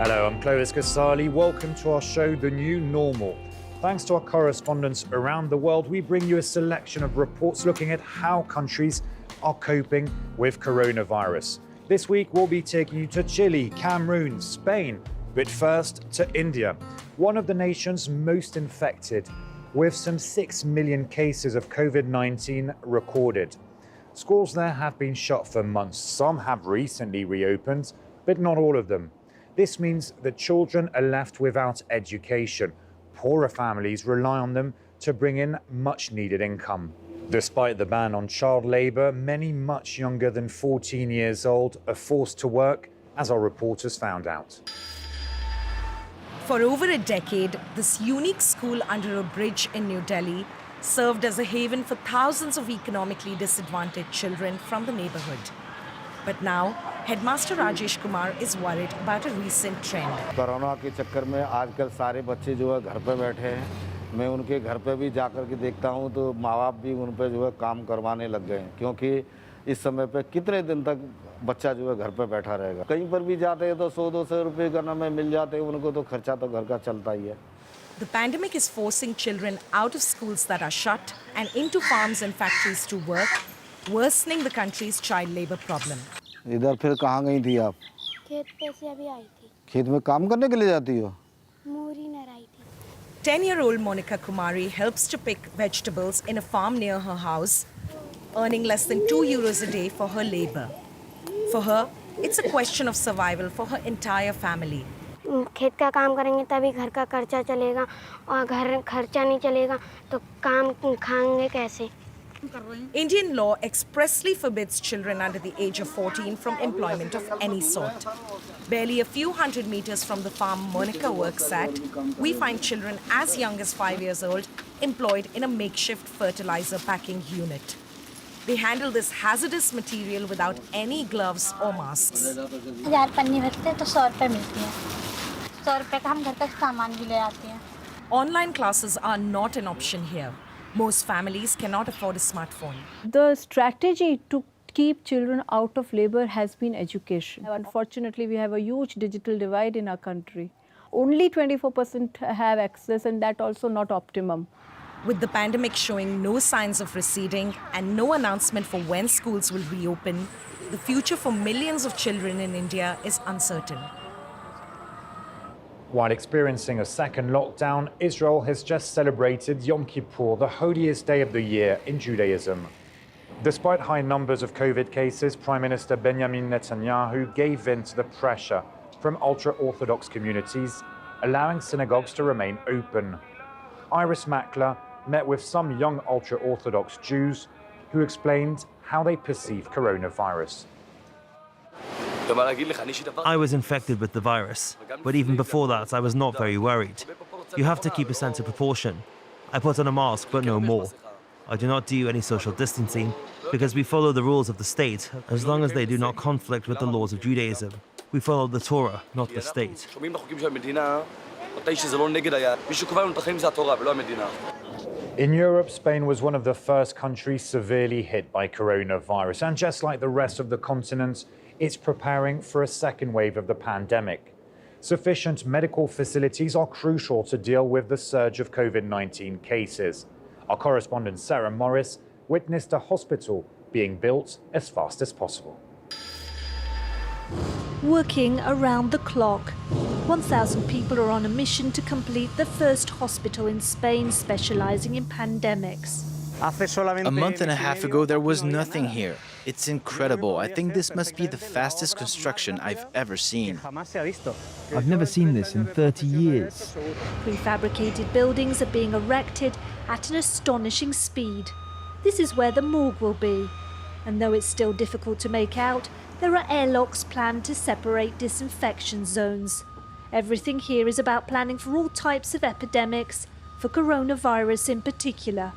Hello, I'm Clovis Casali. Welcome to our show, The New Normal. Thanks to our correspondents around the world, we bring you a selection of reports looking at how countries are coping with coronavirus. This week, we'll be taking you to Chile, Cameroon, Spain, but first to India, one of the nations most infected, with some 6 million cases of COVID-19 recorded. Schools there have been shut for months. Some have recently reopened, but not all of them. This means that children are left without education. Poorer families rely on them to bring in much-needed income. Despite the ban on child labour, many much younger than 14 years old are forced to work, as our reporters found out. For over a decade, this unique school under a bridge in New Delhi served as a haven for thousands of economically disadvantaged children from the neighbourhood. But now, Headmaster Rajesh Kumar is worried about a recent trend. Corona के चक्कर में आजकल सारे बच्चे जो है घर पे बैठे हैं। मैं उनके घर पे भी जाकर के देखता हूँ तो माँ-बाप भी उन पे जो है काम करवाने लग गए हैं, क्योंकि इस समय पे कितने दिन तक बच्चा जो है घर पे बैठा रहेगा। कहीं पर भी जाते हैं तो 100-200 रुपए का में मिल जाते हैं, उनको तो खर्चा तो घर का चलता ही है। The pandemic is forcing children out of schools that are shut and into farms and factories to work, worsening the country's child labour problem. इधर फिर कहाँ गई थी आप? खेत पे से अभी आई थी। खेत में काम करने के लिए जाती हो? मूरी नराई थी। 10-year-old Monica Kumari helps to pick vegetables in a farm near her house, earning less than €2 a day for her labour. For her, it's a question of survival for her entire family. खेत का काम करेंगे तभी घर का खर्चा चलेगा और घर खर्चा नहीं चलेगा तो काम खाएंगे कैसे? Indian law expressly forbids children under the age of 14 from employment of any sort. Barely a few hundred meters from the farm Monica works at, we find children as young as 5 years old employed in a makeshift fertilizer packing unit. They handle this hazardous material without any gloves or masks. 1000 पन्नी भरते हैं तो 100 रुपए मिलती है। 100 रुपए का हम घर का सामान भी ले आते हैं। Online classes are not an option here. Most families cannot afford a smartphone. The strategy to keep children out of labor has been education. Unfortunately, we have a huge digital divide in our country. Only 24% have access, and that also not optimum. With the pandemic showing no signs of receding and no announcement for when schools will reopen, the future for millions of children in India is uncertain. While experiencing a second lockdown, Israel has just celebrated Yom Kippur, the holiest day of the year in Judaism. Despite high numbers of COVID cases, Prime Minister Benjamin Netanyahu gave in to the pressure from ultra-Orthodox communities, allowing synagogues to remain open. Iris Makler met with some young ultra-Orthodox Jews who explained how they perceive coronavirus. I was infected with the virus, but even before that, I was not very worried. You have to keep a sense of proportion. I put on a mask, but no more. I do not do any social distancing because we follow the rules of the state as long as they do not conflict with the laws of Judaism. We follow the Torah, not the state. In Europe, Spain was one of the first countries severely hit by coronavirus, and just like the rest of the continent, it's preparing for a second wave of the pandemic. Sufficient medical facilities are crucial to deal with the surge of COVID-19 cases. Our correspondent Sarah Morris witnessed a hospital being built as fast as possible. Working around the clock, 1,000 people are on a mission to complete the first hospital in Spain specializing in pandemics. A month and a half ago, there was nothing here. It's incredible. I think this must be the fastest construction I've ever seen. I've never seen this in 30 years. Prefabricated buildings are being erected at an astonishing speed. This is where the morgue will be. And though it's still difficult to make out, there are airlocks planned to separate disinfection zones. Everything here is about planning for all types of epidemics, for coronavirus in particular.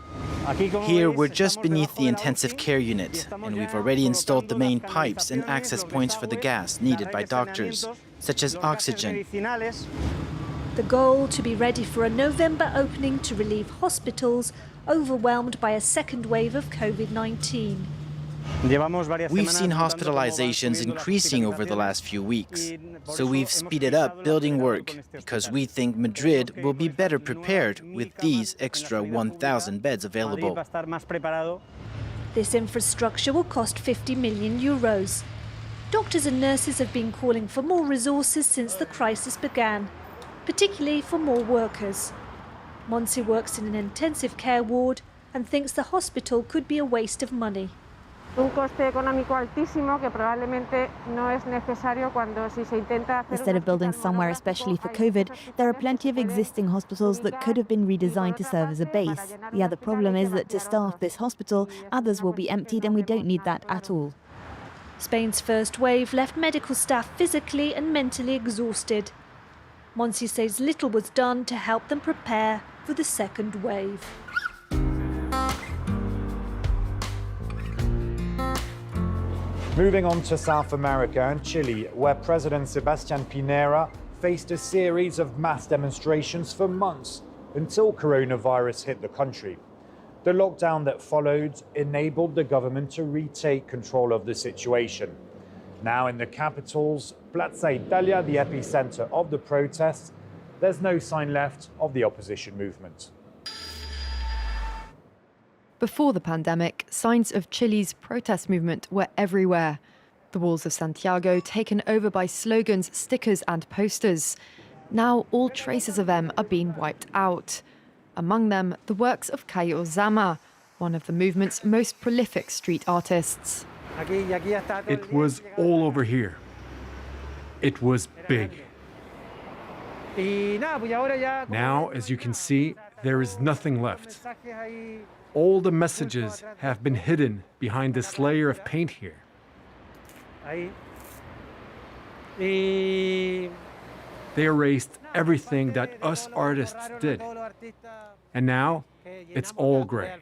Here, we're just beneath the intensive care unit, and we've already installed the main pipes and access points for the gas needed by doctors, such as oxygen. The goal to be ready for a November opening to relieve hospitals overwhelmed by a second wave of COVID-19. We've seen hospitalizations increasing over the last few weeks, so we've speeded up building work because we think Madrid will be better prepared with these extra 1,000 beds available. This infrastructure will cost 50 million euros. Doctors and nurses have been calling for more resources since the crisis began, particularly for more workers. Monsi works in an intensive care ward and thinks the hospital could be a waste of money. Instead of building somewhere especially for COVID, there are plenty of existing hospitals that could have been redesigned to serve as a base. The other problem is that to staff this hospital, others will be emptied and we don't need that at all. Spain's first wave left medical staff physically and mentally exhausted. Monsi says little was done to help them prepare for the second wave. Moving on to South America and Chile, where President Sebastián Piñera faced a series of mass demonstrations for months until coronavirus hit the country. The lockdown that followed enabled the government to retake control of the situation. Now in the capital's Plaza Italia, the epicenter of the protests, there's no sign left of the opposition movement. Before the pandemic, signs of Chile's protest movement were everywhere. The walls of Santiago taken over by slogans, stickers and posters. Now all traces of them are being wiped out. Among them, the works of Caio Zama, one of the movement's most prolific street artists. It was all over here. It was big. Now, as you can see, there is nothing left. All the messages have been hidden behind this layer of paint here. They erased everything that us artists did. And now, it's all gray.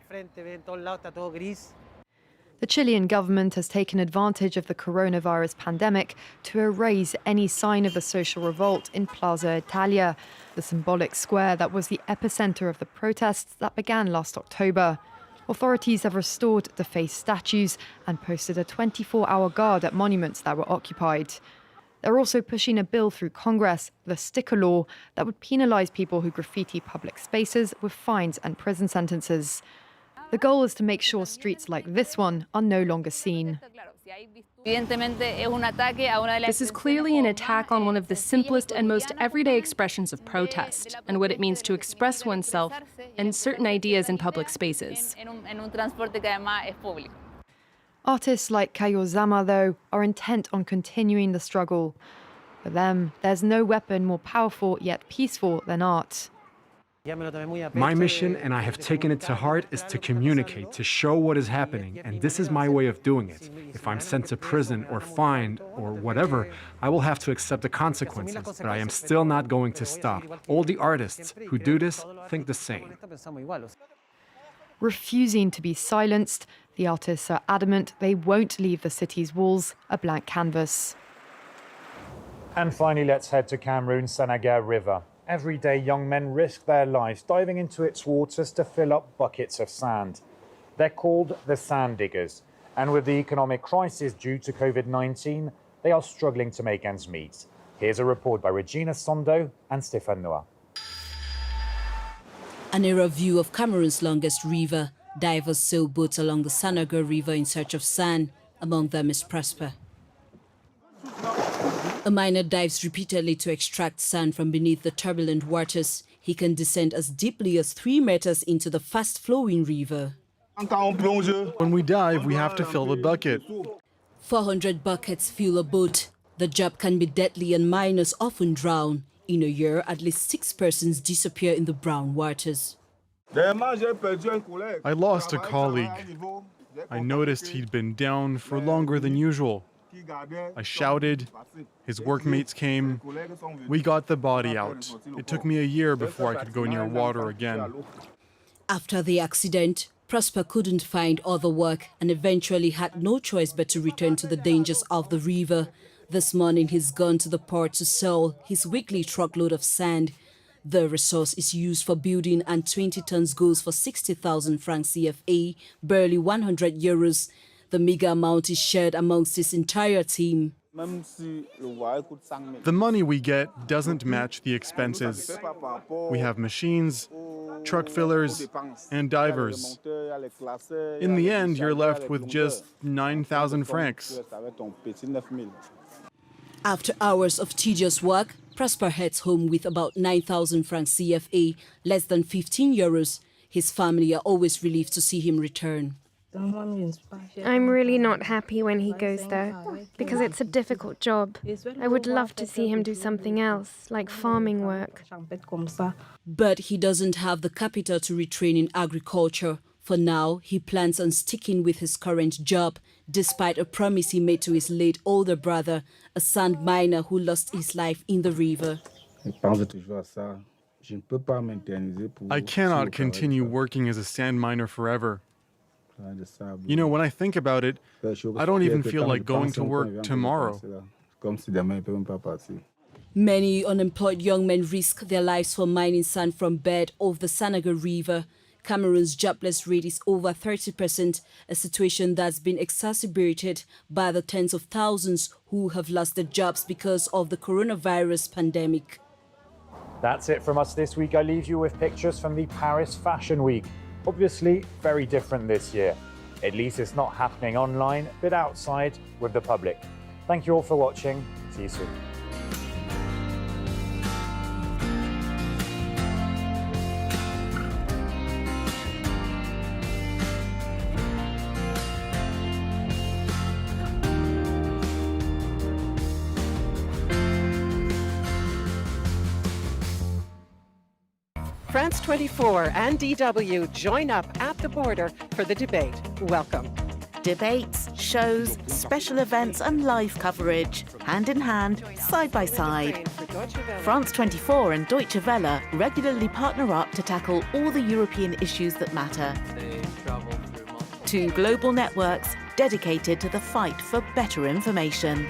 The Chilean government has taken advantage of the coronavirus pandemic to erase any sign of the social revolt in Plaza Italia, the symbolic square that was the epicenter of the protests that began last October. Authorities have restored the face statues and posted a 24-hour guard at monuments that were occupied. They're also pushing a bill through Congress, the sticker law, that would penalize people who graffiti public spaces with fines and prison sentences. The goal is to make sure streets like this one are no longer seen. This is clearly an attack on one of the simplest and most everyday expressions of protest and what it means to express oneself and certain ideas in public spaces. Artists like Caio Zama, though, are intent on continuing the struggle. For them, there's no weapon more powerful yet peaceful than art. My mission, and I have taken it to heart, is to communicate, to show what is happening, and this is my way of doing it. If I'm sent to prison or fined or whatever, I will have to accept the consequences, but I am still not going to stop. All the artists who do this think the same. Refusing to be silenced, the artists are adamant they won't leave the city's walls a blank canvas. And finally, let's head to Cameroon's Senegal River. Every day, young men risk their lives diving into its waters to fill up buckets of sand. They're called the sand diggers. And with the economic crisis due to COVID-19, they are struggling to make ends meet. Here's a report by Regina Sondo and Stéphane Noah. An aerial view of Cameroon's longest river. Divers sail boats along the Senegal River in search of sand. Among them is Prosper. A miner dives repeatedly to extract sand from beneath the turbulent waters. He can descend as deeply as 3 meters into the fast-flowing river. When we dive, we have to fill the bucket. 400 buckets fill a boat. The job can be deadly and miners often drown. In a year, at least 6 persons disappear in the brown waters. I lost a colleague. I noticed he'd been down for longer than usual. I shouted, his workmates came, we got the body out. It took me a year before I could go near water again. After the accident, Prosper couldn't find other work and eventually had no choice but to return to the dangers of the river. This morning he's gone to the port to sell his weekly truckload of sand. The resource is used for building and 20 tons goes for 60,000 francs CFA, barely 100 euros. The meager amount is shared amongst his entire team. The money we get doesn't match the expenses. We have machines, truck fillers, and divers. In the end, you're left with just 9,000 francs. After hours of tedious work, Prosper heads home with about 9,000 francs CFA, less than 15 euros. His family are always relieved to see him return. I'm really not happy when he goes there, because it's a difficult job. I would love to see him do something else, like farming work. But he doesn't have the capital to retrain in agriculture. For now, he plans on sticking with his current job, despite a promise he made to his late older brother, a sand miner who lost his life in the river. I cannot continue working as a sand miner forever. You know, when I think about it, I don't even feel like going to work tomorrow. Many unemployed young men risk their lives for mining sand from bed of the Senegal River. Cameroon's jobless rate is over 30%, a situation that's been exacerbated by the tens of thousands who have lost their jobs because of the coronavirus pandemic. That's it from us this week. I leave you with pictures from the Paris Fashion Week. Obviously, very different this year. At least it's not happening online, but outside with the public. Thank you all for watching. See you soon. France 24 and DW join up at the border for the debate. Welcome. Debates, shows, special events and live coverage, hand in hand, side by side. France 24 and Deutsche Welle regularly partner up to tackle all the European issues that matter. Two global networks dedicated to the fight for better information.